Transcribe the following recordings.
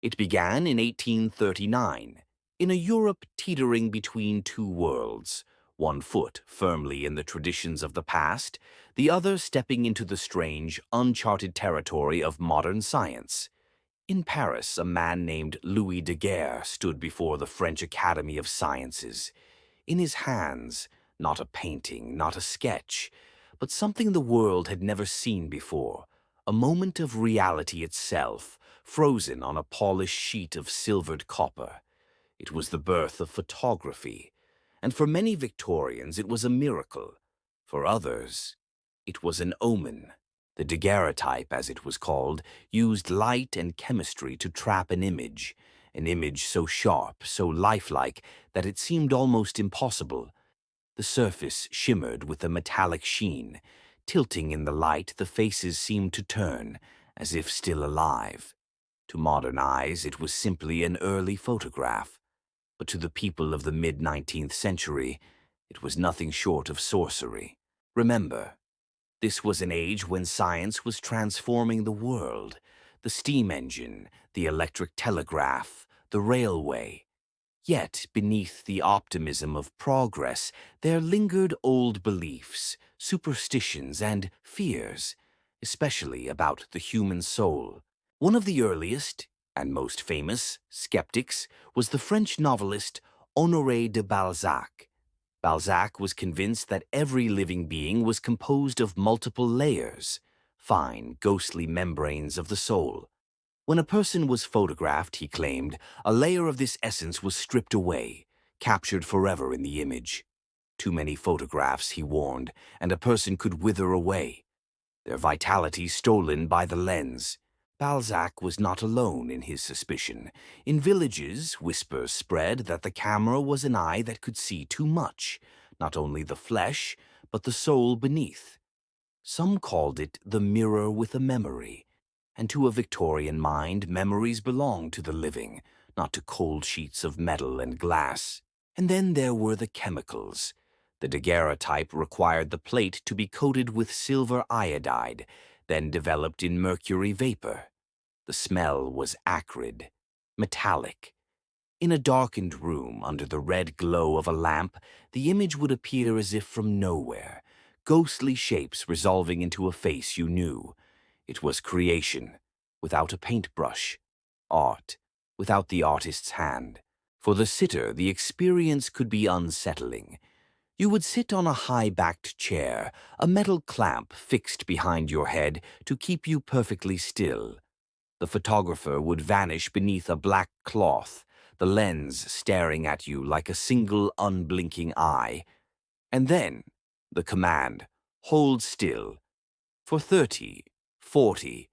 It began in 1839, in a Europe teetering between two worlds, one foot firmly in the traditions of the past, the other stepping into the strange, uncharted territory of modern science. In Paris, a man named Louis Daguerre stood before the French Academy of Sciences. In his hands, not a painting, not a sketch, but something the world had never seen before, a moment of reality itself, frozen on a polished sheet of silvered copper. It was the birth of photography, and for many Victorians it was a miracle. For others, it was an omen. The daguerreotype, as it was called, used light and chemistry to trap an image so sharp, so lifelike, that it seemed almost impossible. The surface shimmered with a metallic sheen. Tilting in the light, the faces seemed to turn, as if still alive. To modern eyes, it was simply an early photograph. But to the people of the mid-19th century, it was nothing short of sorcery. Remember, this was an age when science was transforming the world. The steam engine, the electric telegraph, the railway. Yet, beneath the optimism of progress, there lingered old beliefs, superstitions, and fears, especially about the human soul. One of the earliest, and most famous, skeptics was the French novelist Honoré de Balzac. Balzac was convinced that every living being was composed of multiple layers, fine, ghostly membranes of the soul. When a person was photographed, he claimed, a layer of this essence was stripped away, captured forever in the image. Too many photographs, he warned, and a person could wither away, their vitality stolen by the lens. Balzac was not alone in his suspicion. In villages, whispers spread that the camera was an eye that could see too much, not only the flesh, but the soul beneath. Some called it the mirror with a memory, and to a Victorian mind, memories belonged to the living, not to cold sheets of metal and glass. And then there were the chemicals. The daguerreotype required the plate to be coated with silver iodide, then developed in mercury vapor. The smell was acrid, metallic. In a darkened room, under the red glow of a lamp, the image would appear as if from nowhere, ghostly shapes resolving into a face you knew. It was creation, without a paintbrush, art, without the artist's hand. For the sitter, the experience could be unsettling. You would sit on a high-backed chair, a metal clamp fixed behind your head to keep you perfectly still. The photographer would vanish beneath a black cloth, the lens staring at you like a single unblinking eye. And then, the command, hold still. For 30, 40,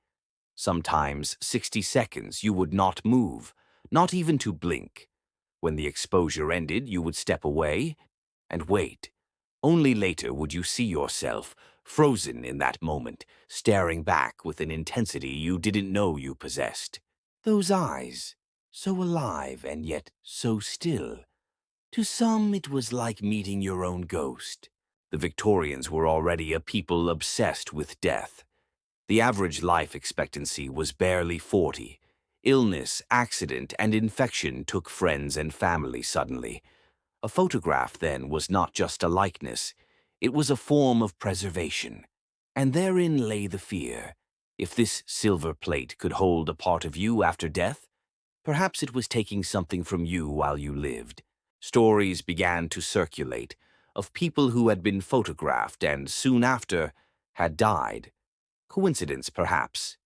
sometimes 60 seconds you would not move, not even to blink. When the exposure ended, you would step away and wait. Only later would you see yourself, frozen in that moment, staring back with an intensity you didn't know you possessed. Those eyes, so alive and yet so still. To some, it was like meeting your own ghost. The Victorians were already a people obsessed with death. The average life expectancy was barely 40. Illness, accident, and infection took friends and family suddenly. A photograph, then, was not just a likeness. It was a form of preservation. And therein lay the fear. If this silver plate could hold a part of you after death, perhaps it was taking something from you while you lived. Stories began to circulate of people who had been photographed and, soon after, had died. Coincidence, perhaps.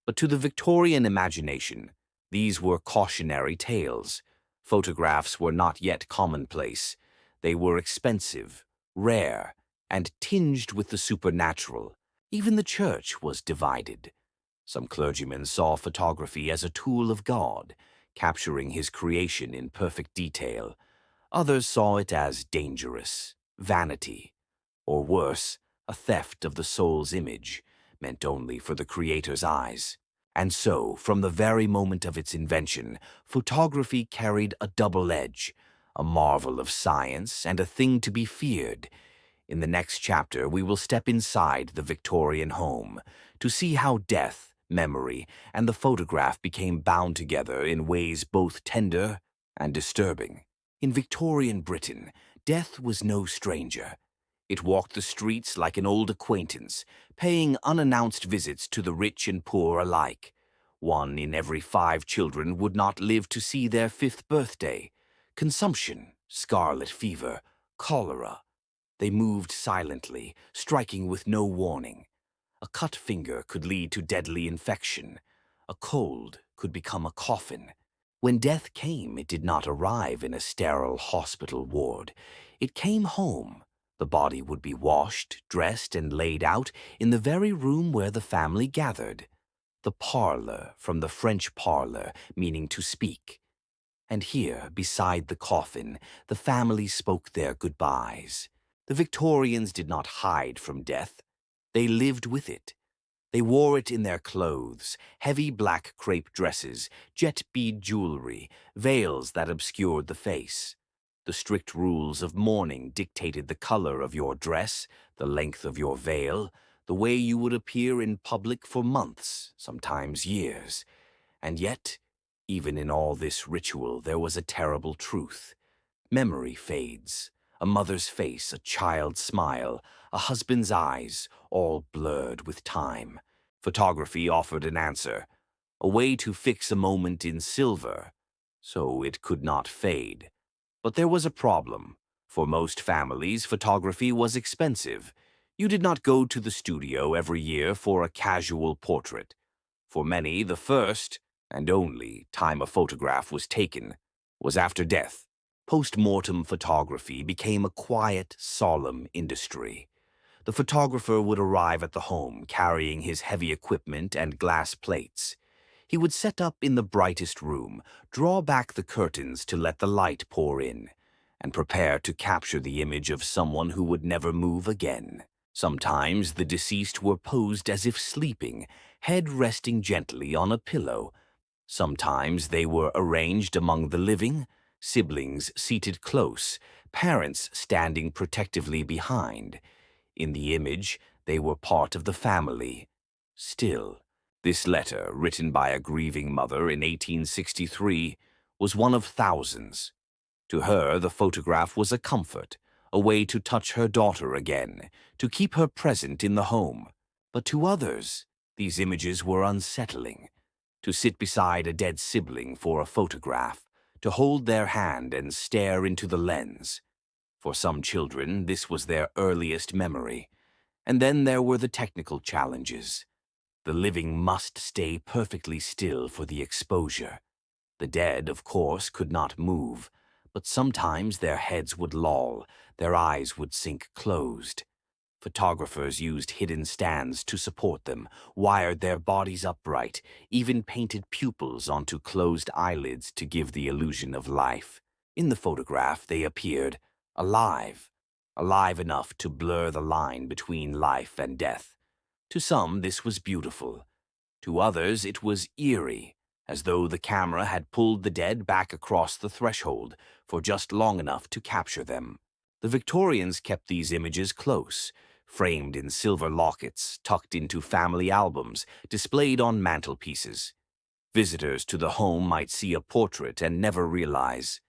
But to the Victorian imagination, these were cautionary tales. Photographs were not yet commonplace. They were expensive, rare, and tinged with the supernatural. Even the church was divided. Some clergymen saw photography as a tool of God, capturing his creation in perfect detail. Others saw it as dangerous, vanity, or worse, a theft of the soul's image, meant only for the Creator's eyes. And so, from the very moment of its invention, photography carried a double edge, a marvel of science and a thing to be feared. In the next chapter, we will step inside the Victorian home to see how death, memory, and the photograph became bound together in ways both tender and disturbing. In Victorian Britain, death was no stranger. It walked the streets like an old acquaintance, paying unannounced visits to the rich and poor alike. 1 in every 5 children would not live to see their 5th birthday. Consumption, scarlet fever, cholera. They moved silently, striking with no warning. A cut finger could lead to deadly infection. A cold could become a coffin. When death came, it did not arrive in a sterile hospital ward. It came home. The body would be washed, dressed, and laid out in the very room where the family gathered. The parlor, from the French parlor, meaning to speak. And here, beside the coffin, the family spoke their goodbyes. The Victorians did not hide from death. They lived with it. They wore it in their clothes, heavy black crepe dresses, jet bead jewelry, veils that obscured the face. The strict rules of mourning dictated the color of your dress, the length of your veil, the way you would appear in public for months, sometimes years. And yet, even in all this ritual, there was a terrible truth. Memory fades. A mother's face, a child's smile, a husband's eyes, all blurred with time. Photography offered an answer, a way to fix a moment in silver, so it could not fade. But there was a problem. For most families, photography was expensive. You did not go to the studio every year for a casual portrait. For many, the first, and only, time a photograph was taken was after death. Post-mortem photography became a quiet, solemn industry. The photographer would arrive at the home carrying his heavy equipment and glass plates. He would set up in the brightest room, draw back the curtains to let the light pour in, and prepare to capture the image of someone who would never move again. Sometimes the deceased were posed as if sleeping, head resting gently on a pillow. Sometimes they were arranged among the living, siblings seated close, parents standing protectively behind. In the image, they were part of the family. Still, this letter, written by a grieving mother in 1863, was one of thousands. To her, the photograph was a comfort, a way to touch her daughter again, to keep her present in the home. But to others, these images were unsettling. To sit beside a dead sibling for a photograph, to hold their hand and stare into the lens. For some children, this was their earliest memory. And then there were the technical challenges. The living must stay perfectly still for the exposure. The dead, of course, could not move, but sometimes their heads would loll, their eyes would sink closed. Photographers used hidden stands to support them, wired their bodies upright, even painted pupils onto closed eyelids to give the illusion of life. In the photograph, they appeared alive, alive enough to blur the line between life and death. To some, this was beautiful. To others, it was eerie, as though the camera had pulled the dead back across the threshold for just long enough to capture them. The Victorians kept these images close, framed in silver lockets, tucked into family albums, displayed on mantelpieces. Visitors to the home might see a portrait and never realize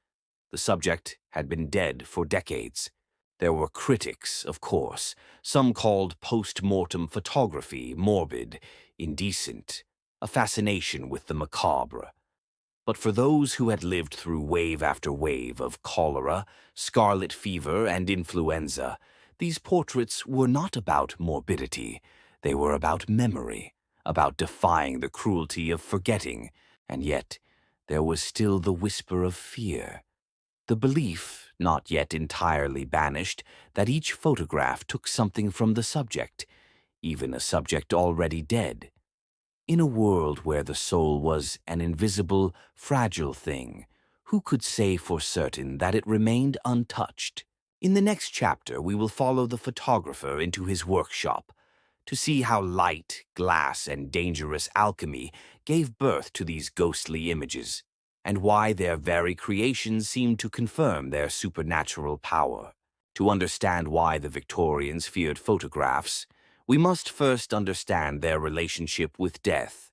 the subject had been dead for decades. There were critics, of course. Some called post-mortem photography morbid, indecent, a fascination with the macabre. But for those who had lived through wave after wave of cholera, scarlet fever, and influenza, these portraits were not about morbidity. They were about memory, about defying the cruelty of forgetting, and yet there was still the whisper of fear. The belief, not yet entirely banished, that each photograph took something from the subject, even a subject already dead. In a world where the soul was an invisible, fragile thing, who could say for certain that it remained untouched? In the next chapter, we will follow the photographer into his workshop to see how light, glass, and dangerous alchemy gave birth to these ghostly images, and why their very creations seemed to confirm their supernatural power. To understand why the Victorians feared photographs, we must first understand their relationship with death.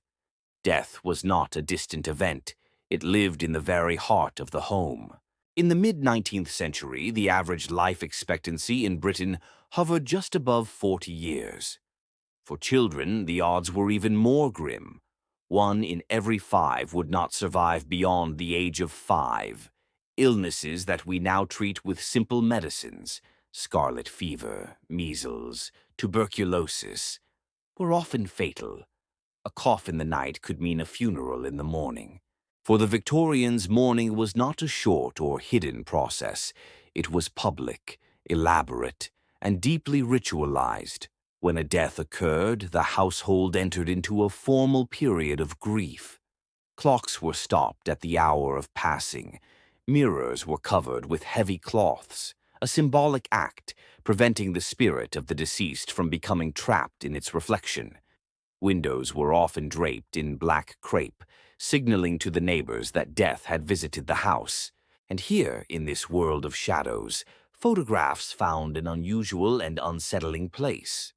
Death was not a distant event. It lived in the very heart of the home. In the mid-19th century, the average life expectancy in Britain hovered just above 40 years. For children, the odds were even more grim. 1 in every 5 would not survive beyond the age of 5. Illnesses that we now treat with simple medicines, scarlet fever, measles, tuberculosis, were often fatal. A cough in the night could mean a funeral in the morning. For the Victorians, mourning was not a short or hidden process. It was public, elaborate, and deeply ritualized. When a death occurred, the household entered into a formal period of grief. Clocks were stopped at the hour of passing. Mirrors were covered with heavy cloths, a symbolic act preventing the spirit of the deceased from becoming trapped in its reflection. Windows were often draped in black crepe, signaling to the neighbors that death had visited the house. And here, in this world of shadows, photographs found an unusual and unsettling place.